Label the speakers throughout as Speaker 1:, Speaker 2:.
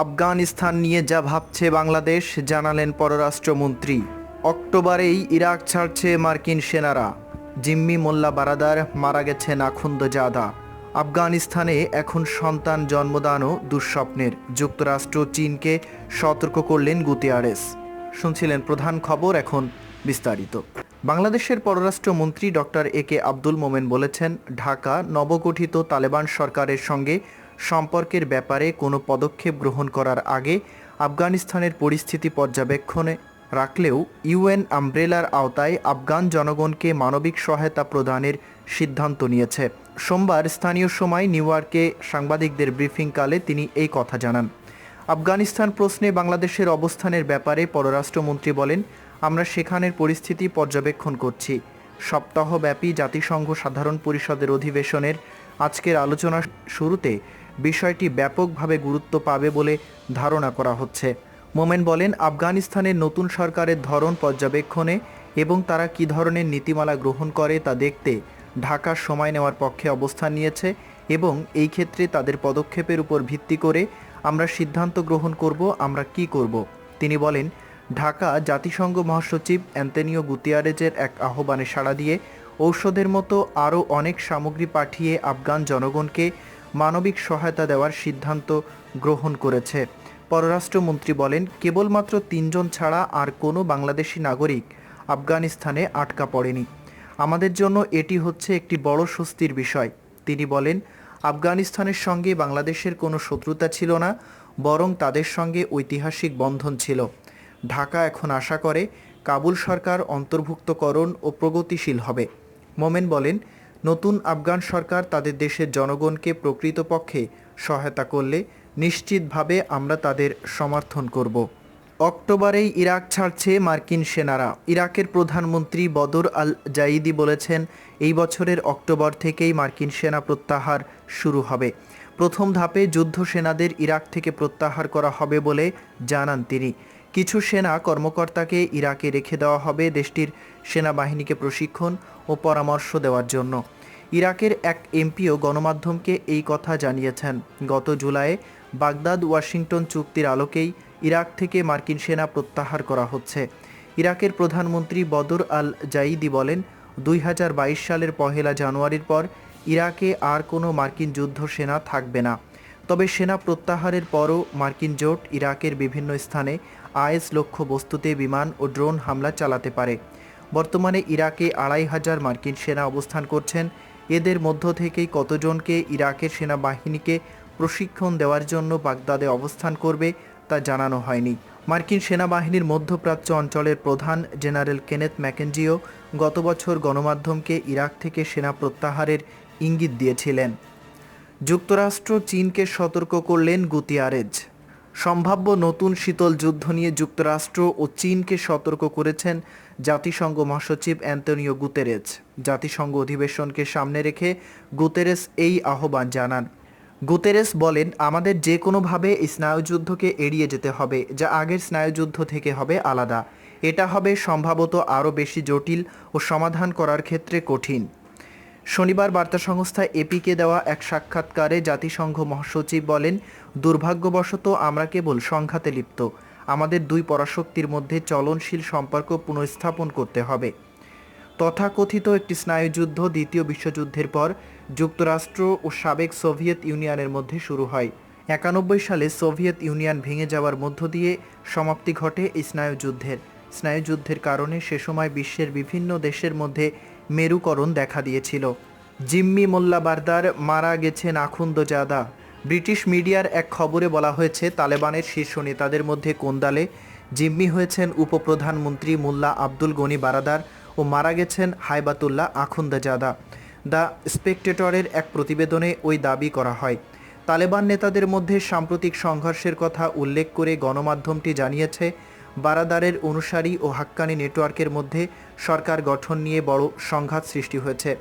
Speaker 1: আফগানিস্তান নিয়ে যা ভাবছে বাংলাদেশ, জানালেন পররাষ্ট্রমন্ত্রী। অক্টোবরেই ইরাক ছাড়ছে মার্কিন সেনারা। জিম্মি মোল্লা বারাদার, মারা গেছেন আখুন্দজাদা। আফগানিস্তানে এখন সন্তান জন্মদানও দুঃস্বপ্নের। যুক্তরাষ্ট্র চীনকে সতর্ক করলেন গুতেরেস। শুনছিলেন প্রধান খবর, এখন বিস্তারিত। বাংলাদেশের পররাষ্ট্রমন্ত্রী ডক্টর একে আব্দুল মোমেন বলেছেন, ঢাকা নবগঠিত তালেবান সরকারের সঙ্গে সম্পর্কের ব্যাপারে কোনো পদক্ষেপ গ্রহণ করার আগে আফগানিস্তানের পরিস্থিতি পর্যবেক্ষণে রাখলেও ইউএন আমব্রেলার আওতায় আফগান জনগণকে মানবিক সহায়তা প্রদানের সিদ্ধান্ত নিয়েছে। সোমবার স্থানীয় সময় নিউ ইয়র্কে সাংবাদিকদের ব্রিফিংকালে তিনি এই কথা জানান। আফগানিস্তান প্রশ্নে বাংলাদেশের অবস্থানের ব্যাপারে পররাষ্ট্রমন্ত্রী বলেন, আমরা সেখানের পরিস্থিতি পর্যবেক্ষণ করছি। সপ্তাহব্যাপী জাতিসংঘ সাধারণ পরিষদের অধিবেশনের আজকের আলোচনা শুরুতে বিষয়টি ব্যাপকভাবে গুরুত্ব পাবে বলে ধারণা করা হচ্ছে। মোমেন বলেন, আফগানিস্তানের নতুন সরকারের ধরন পর্যবেক্ষণে এবং তারা কী ধরনের নীতিমালা গ্রহণ করে তা দেখতে ঢাকার সময় নেওয়ার পক্ষে অবস্থান নিয়েছে এবং এই ক্ষেত্রে তাদের পদক্ষেপের উপর ভিত্তি করে আমরা সিদ্ধান্ত গ্রহণ করব আমরা কি করব। তিনি বলেন, ঢাকা জাতিসংঘ মহাসচিব অ্যান্তনিও গুতেরেজের এক আহ্বানে সাড়া দিয়ে ঔষধের মতো আরও অনেক সামগ্রী পাঠিয়ে আফগান জনগণকে মানবিক সহায়তা দেওয়ার সিদ্ধান্ত গ্রহণ করেছে। পররাষ্ট্রমন্ত্রী বলেন, কেবলমাত্র ৩ জন ছাড়া আর কোনো বাংলাদেশি নাগরিক আফগানিস্তানে আটকা পড়েনি। আমাদের জন্য এটি হচ্ছে একটি বড় স্বস্তির বিষয়। তিনি বলেন, আফগানিস্তানের সঙ্গে বাংলাদেশের কোনো শত্রুতা ছিল না, বরং তাদের সঙ্গে ঐতিহাসিক বন্ধন ছিল। ঢাকা এখন আশা করে কাবুল সরকার অন্তর্ভুক্তকরণ ও প্রগতিশীল হবে। মোমেন বলেন, নতুন আফগান সরকার তাদের দেশের জনগণকে প্রকৃতপক্ষে সহায়তা করলে নিশ্চিতভাবে আমরা তাদের সমর্থন করব। অক্টোবরেই ইরাক ছাড়ছে মার্কিন সেনারা। ইরাকের প্রধানমন্ত্রী বদর আল জাইদি বলেছেন, এই বছরের অক্টোবর থেকেই মার্কিন সেনা প্রত্যাহার শুরু হবে। প্রথম ধাপে যুদ্ধ সেনাদের ইরাক থেকে প্রত্যাহার করা হবে বলে জানান তিনি। কিছু সেনা কর্মকর্তাকে ইরাকে রেখে দেওয়া হবে দেশটির সেনাবাহিনীকে প্রশিক্ষণ ও পরামর্শ দেওয়ার জন্য। ইরাকের এক এমপিও গণমাধ্যমকে এই কথা জানিয়েছেন। গত জুলাইয়ে বাগদাদ ওয়াশিংটন চুক্তির আলোকেই ইরাক থেকে মার্কিন সেনা প্রত্যাহার করা হচ্ছে। ইরাকের প্রধানমন্ত্রী বদর আল জাইদি বলেন, 2022 সালের 1 জানুয়ারির পর ইরাকে আর কোনো মার্কিন যুদ্ধ সেনা থাকবে না। তবে সেনা প্রত্যাহারের পরও মার্কিন জোট ইরাকের বিভিন্ন স্থানে আইএস লক্ষ্য বস্তুতে বিমান ও ড্রোন হামলা চালাতে পারে। বর্তমানে ইরাকে 2500 মার্কিন সেনা অবস্থান করছেন। এদের মধ্য থেকেই কতজনকে ইরাকের সেনাবাহিনীকে প্রশিক্ষণ দেওয়ার জন্য বাগদাদে অবস্থান করবে তা জানানো হয়নি। মার্কিন সেনাবাহিনীর মধ্যপ্রাচ্য অঞ্চলের প্রধান জেনারেল কেনেথ ম্যাকেঞ্জিও গত বছর গণমাধ্যমকে ইরাক থেকে সেনা প্রত্যাহারের ইঙ্গিত দিয়েছিলেন। যুক্তরাষ্ট্র চীনকে সতর্ক করলেন গুতেরেজ। সম্ভাব্য নতুন শীতল যুদ্ধ নিয়ে যুক্তরাষ্ট্র ও চীনকে সতর্ক করেছেন জাতিসংঘ মহাসচিব অ্যান্তনিও গুতেরেজ। জাতিসংঘ অধিবেশনকে সামনে রেখে গুতেরেস এই আহ্বান জানান। গুতেরেস বলেন, আমাদের যে কোনোভাবে এই স্নায়ুযুদ্ধকে এড়িয়ে যেতে হবে, যা আগের স্নায়ুযুদ্ধ থেকে হবে আলাদা। এটা হবে সম্ভবত আরও বেশি জটিল ও সমাধান করার ক্ষেত্রে কঠিন। শনিবার বার্তা সংস্থা এপিকে দেওয়া এক সাক্ষাৎকারে জাতিসংঘ মহাসচিব বলেন, দুর্ভাগ্যবশত আমরা কেবল সংঘাতে লিপ্ত। আমাদের দুই পরাশক্তির মধ্যে চলনশীল সম্পর্ক পুনঃস্থাপন করতে হবে। তথাকথিত একটি স্নায়ুযুদ্ধ দ্বিতীয় বিশ্বযুদ্ধের পর যুক্তরাষ্ট্র ও সাবেক সোভিয়েত ইউনিয়নের মধ্যে শুরু হয়। 91 সালে সোভিয়েত ইউনিয়ন ভেঙে যাওয়ার মধ্য দিয়ে সমাপ্তি ঘটে এই স্নায়ুযুদ্ধের কারণে সে সময় বিশ্বের বিভিন্ন দেশের মধ্যে মেরুকরণ দেখা দিয়েছিল। জিম্মি মোল্লা বারদার, মারা গেছেন আখুন্দজাদা। ব্রিটিশ মিডিয়ার এক খবরে বলা হয়েছে, তালেবানের শীর্ষ নেতাদের মধ্যে কোন্দালে জিম্মি হয়েছেন উপপ্রধানমন্ত্রী মোল্লা আব্দুল গনি বারাদার ও মারা গেছেন হাইবাতুল্লাহ আখুন্দজাদা। দ্য স্পেকটেটরের এক প্রতিবেদনে ওই দাবি করা হয়। তালেবান নেতাদের মধ্যে সাম্প্রতিক সংঘর্ষের কথা উল্লেখ করে গণমাধ্যমটি জানিয়েছে, বারাদারের অনুসারী ও হাক্কানি নেটওয়ার্কের মধ্যে সরকার গঠন নিয়ে বড় সংঘাত সৃষ্টি হয়েছে।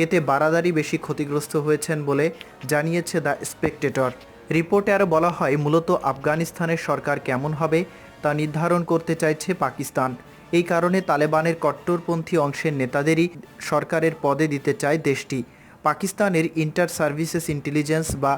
Speaker 1: এতে বারাদারই বেশি ক্ষতিগ্রস্ত হয়েছেন বলে জানিয়েছে দ্য স্পেকটেটর। রিপোর্টে আরও বলা হয়, মূলত আফগানিস্তানের সরকার কেমন হবে তা নির্ধারণ করতে চাইছে পাকিস্তান। এই কারণে তালেবানের কট্টরপন্থী অংশের নেতাদেরই সরকারের পদে দিতে চায় দেশটি। পাকিস্তানের ইন্টার সার্ভিসেস ইন্টেলিজেন্স বা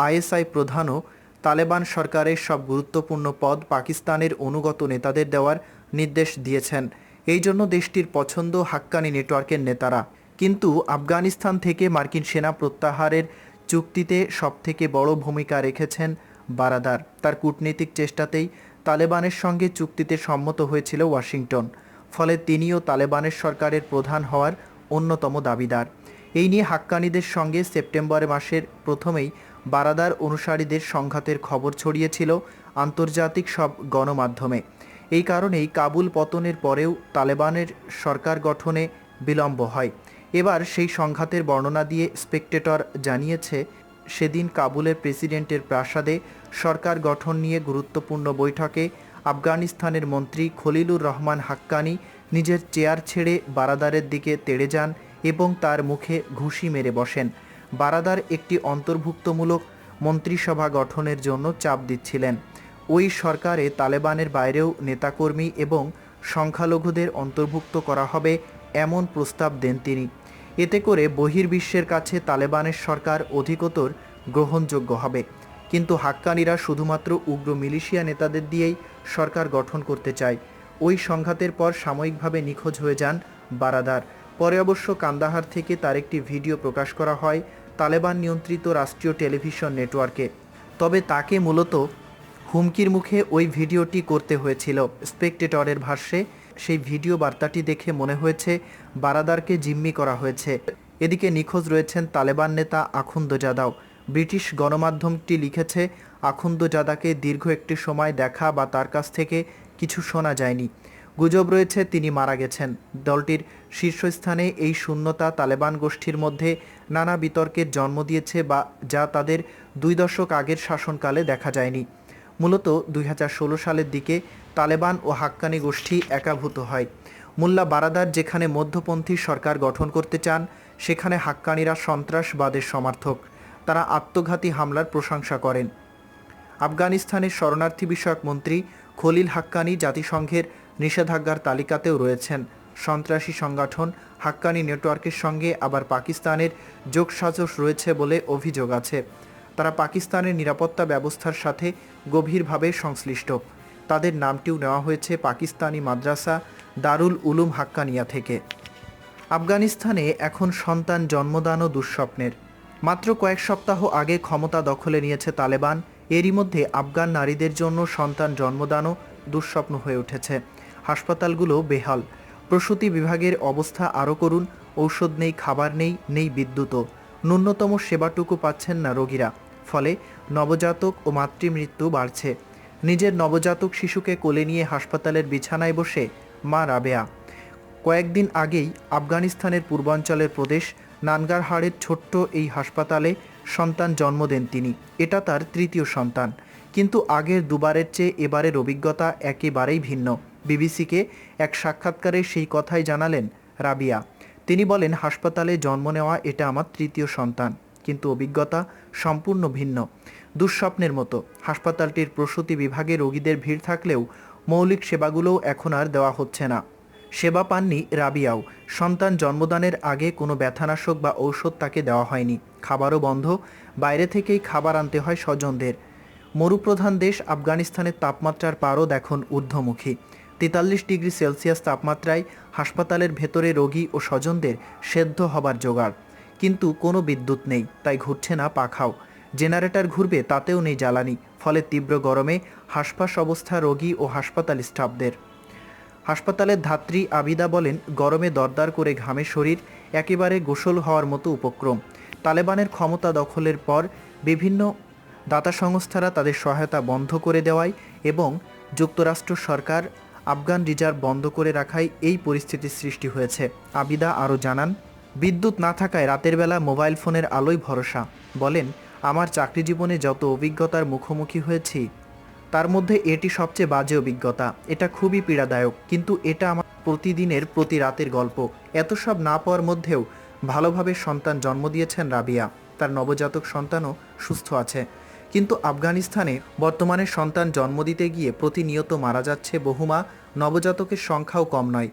Speaker 1: আইএসআই প্রধানও তালেবান সরকারের সব গুরুত্বপূর্ণ পদ পাকিস্তানের অনুগত নেতাদের দেওয়ার নির্দেশ দিয়েছেন। এই জন্য দেশটির পছন্দ হাক্কানি নেটওয়ার্কের নেতারা। কিন্তু আফগানিস্তান থেকে মার্কিন সেনা প্রত্যাহারের চুক্তিতে সবথেকে বড় ভূমিকা রেখেছেন বারাদার। তার কূটনৈতিক চেষ্টাতেই তালেবানের সঙ্গে চুক্তিতে সম্মত হয়েছিল ওয়াশিংটন। ফলে তিনিও তালেবানের সরকারের প্রধান হওয়ার অন্যতম দাবিদার। এই নিয়ে হাক্কানিদের সঙ্গে সেপ্টেম্বর মাসের প্রথমেই বারাদার অনুসারীদের সংঘাতের খবর ছড়িয়েছিল আন্তর্জাতিক সব গণমাধ্যমে। এই কারণেই কাবুল পতনের পরেও তালেবানের সরকার গঠনে বিলম্ব হয়। এবার সেই সংঘাতের বর্ণনা দিয়ে স্পেকটেটর জানিয়েছে, সেদিন কাবুলের প্রেসিডেন্টের প্রাসাদে সরকার গঠন নিয়ে গুরুত্বপূর্ণ বৈঠকে আফগানিস্তানের মন্ত্রী খলিলুর রহমান হাক্কানি নিজের চেয়ার ছেড়ে বারাদারের দিকে তেড়ে যান এবং তার মুখে ঘুষি মেরে বসেন। বারাদার একটি অন্তর্ভুক্তমূলক মন্ত্রিসভা গঠনের জন্য চাপ দিচ্ছিলেন। ওই সরকারে তালেবানের বাইরেও নেতাকর্মী এবং সংখ্যালঘুদের অন্তর্ভুক্ত করা হবে এমন প্রস্তাব দেন তিনি। এতে করে বহির্বিশ্বের কাছে তালেবানের সরকার অধিকতর গ্রহণযোগ্য হবে। কিন্তু হাক্কানিরা শুধুমাত্র উগ্র মিলিশিয়া নেতাদের দিয়েই সরকার গঠন করতে চায়। ওই সংঘাতের পর সাময়িকভাবে নিখোঁজ হয়ে যান বারাদার। পরে অবশ্য কান্দাহার থেকে তার একটি ভিডিও প্রকাশ করা হয় তালেবান নিয়ন্ত্রিত রাষ্ট্রীয় টেলিভিশন নেটওয়ার্কে। তবে তাকে মূলত হুমকির মুখে ওই ভিডিওটি করতে হয়েছিল। স্পেকটেটরের ভাষ্যে সেই ভিডিও বার্তাটি দেখে মনে হয়েছে বারাদারকে জিম্মি করা হয়েছে। এদিকে নিখোঁজ রয়েছেন তালেবান নেতা আখুন্দজাদাও। ব্রিটিশ গণমাধ্যমটি লিখেছে, আখুন্দজাদাকে দীর্ঘ একটি সময় দেখা বা তার কাছ থেকে কিছু শোনা যায়নি। গুজব রয়েছে তিনি মারা গেছেন। দলটির শীর্ষস্থানে এই শূন্যতা তালেবান গোষ্ঠীর মধ্যে নানা বিতর্কের জন্ম দিয়েছে, বা যা তাদের 2 দশক আগের শাসনকালে দেখা যায়নি। মূলত 2016 সালের দিকে তালেবান ও হাক্কানি গোষ্ঠী একাভূত হয়। মোল্লা বারাদার যেখানে মধ্যপন্থী সরকার গঠন করতে চান, সেখানে হাক্কানিরা সন্ত্রাসবাদের সমর্থক। তারা আত্মঘাতী হামলার প্রশংসা করেন। আফগানিস্তানের শরণার্থী বিষয়ক মন্ত্রী খলিল হাক্কানি জাতিসংঘের নিষেধাজ্ঞার তালিকাতেও রয়েছেন। সন্ত্রাসী সংগঠন হাক্কানি নেটওয়ার্কের সঙ্গে আবার পাকিস্তানের যোগসাজশ রয়েছে বলে অভিযোগ আছে। তারা পাকিস্তানের নিরাপত্তা ব্যবস্থার সাথে গভীরভাবে সংশ্লিষ্ট। তাদের নামটিও নেওয়া হয়েছে পাকিস্তানি মাদ্রাসা দারুল উলুম হাক্কানিয়া থেকে। আফগানিস্তানে এখন সন্তান জন্মদানও দুঃস্বপ্নের। মাত্র কয়েক সপ্তাহ আগে ক্ষমতা দখলে নিয়েছে তালেবান। এরই মধ্যে আফগান নারীদের জন্য সন্তান জন্মদানও দুঃস্বপ্ন হয়ে উঠেছে। হাসপাতালগুলো বেহাল, প্রসূতি বিভাগের অবস্থা আরও করুন। ঔষধ নেই, খাবার নেই, নেই বিদ্যুৎও। ন্যূনতম সেবাটুকু পাচ্ছেন না রোগীরা। ফলে নবজাতক ও মাতৃমৃত্যু বাড়ছে। নিজের নবজাতক শিশুকে কোলে নিয়ে হাসপাতালের বিছানায় বসে মা রাবেয়া। কয়েকদিন আগেই আফগানিস্তানের পূর্বাঞ্চলের প্রদেশ নানগারহারের ছোট্ট এই হাসপাতালে সন্তান জন্ম দেন তিনি। এটা তার তৃতীয় সন্তান। কিন্তু আগের দুবারের চেয়ে এবারের অভিজ্ঞতা একেবারেই ভিন্ন। বিবিসিকে এক সাক্ষাৎকারে সেই কথাই জানালেন রাবিয়া। তিনি বলেন, হাসপাতালে জন্ম নেওয়া এটা আমার তৃতীয় সন্তান, কিন্তু অভিজ্ঞতা সম্পূর্ণ ভিন্ন। দুঃস্বপ্নের মতো। হাসপাতালটির প্রসূতি বিভাগে রোগীদের ভিড় থাকলেও মৌলিক সেবাগুলোও এখন আর দেওয়া হচ্ছে না। সেবা পাননি রাবিয়াও। সন্তান জন্মদানের আগে কোনো ব্যথানাশক বা ঔষধ তাকে দেওয়া হয়নি। খাবারও বন্ধ। বাইরে থেকেই খাবার আনতে হয় স্বজনদের। মরুপ্রধান দেশ আফগানিস্তানের তাপমাত্রার পারদ এখন ঊর্ধ্বমুখী। 43 ডিগ্রি সেলসিয়াস তাপমাত্রায় হাসপাতালের ভেতরে রোগী ও স্বজনদের সেদ্ধ হবার জোগাড়। কিন্তু কোনো বিদ্যুৎ নেই, তাই ঘুরছে না পাখাও। জেনারেটর ঘুরবে, তাতেও নেই জ্বালানি। ফলে তীব্র গরমে হাসপাস অবস্থা রোগী ও হাসপাতাল স্টাফদের। হাসপাতালের ধাত্রী আবিদা বলেন, গরমে দরদর করে ঘামে শরীর, একেবারে গোসল হওয়ার মতো উপক্রম। তালেবানের ক্ষমতা দখলের পর বিভিন্ন দাতা সংস্থারা তাদের সহায়তা বন্ধ করে দেওয়ায় এবং যুক্তরাষ্ট্র সরকার আফগান রিজার্ভ বন্ধ করে রাখায় এই পরিস্থিতির সৃষ্টি হয়েছে। আবিদা আরও জানান, বিদ্যুৎ না থাকায় রাতের বেলা মোবাইল ফোনের আলোই ভরসা। বলেন, আমার চাকরি জীবনে যত অভিজ্ঞতার মুখোমুখি হয়েছি, তার মধ্যে এটি সবচেয়ে বাজে অভিজ্ঞতা। এটা খুবই পীড়াদায়ক, কিন্তু এটা আমার প্রতিদিনের প্রতি রাতের গল্প। এত সব না পাওয়ার মধ্যেও ভালোভাবে সন্তান জন্ম দিয়েছেন রাবিয়া। তার নবজাতক সন্তানও সুস্থ আছে। কিন্তু আফগানিস্তানে বর্তমানে সন্তান জন্ম দিতে গিয়ে প্রতিনিয়ত মারা যাচ্ছে বহু মা। নবজাতকের সংখ্যাও কম নয়।